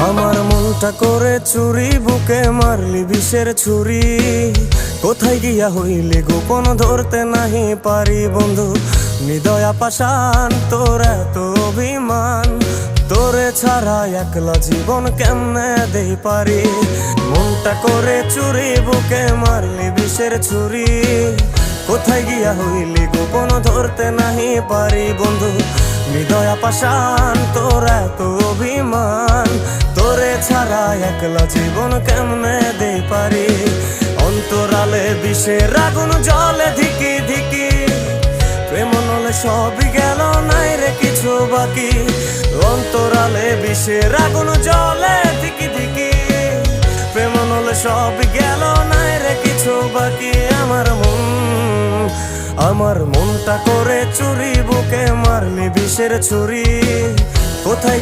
আমার মনটা করে চুরি, বুকে মারলি বিষের ছুরি। কোথায় গিয়া হইলি গোপন ধরতে নাহি পারি বন্ধু। হৃদয়া পাষাণ তোর এত অভিমান, তোরে ছাড়া একলা জীবন কেমনে দেই পারি। মনটা করে চুরি, বুকে মারলি বিষের ছুরি। কোথায় গিয়া হইলি গোপন ধরতে নাহি পারি বন্ধু। হৃদয়া পাষাণ তোর এত অভিমান, তোরে ছাড়া একলা জীবন কেমনে দেই পারি। অন্তরালে বিষের আগুন জ্বলে ধিকি ধিকি, প্রেম নলে সবই গেল নাই রে কিছু বাকি। অন্তরালে বিষের আগুন জ্বলে ধিকি ধিকি, প্রেম নলে সবই গেল নাই রে কিছু বাকি। আমার মনটা করে চুরি, বুকে মারলি বিষের ছুরি। কোথায়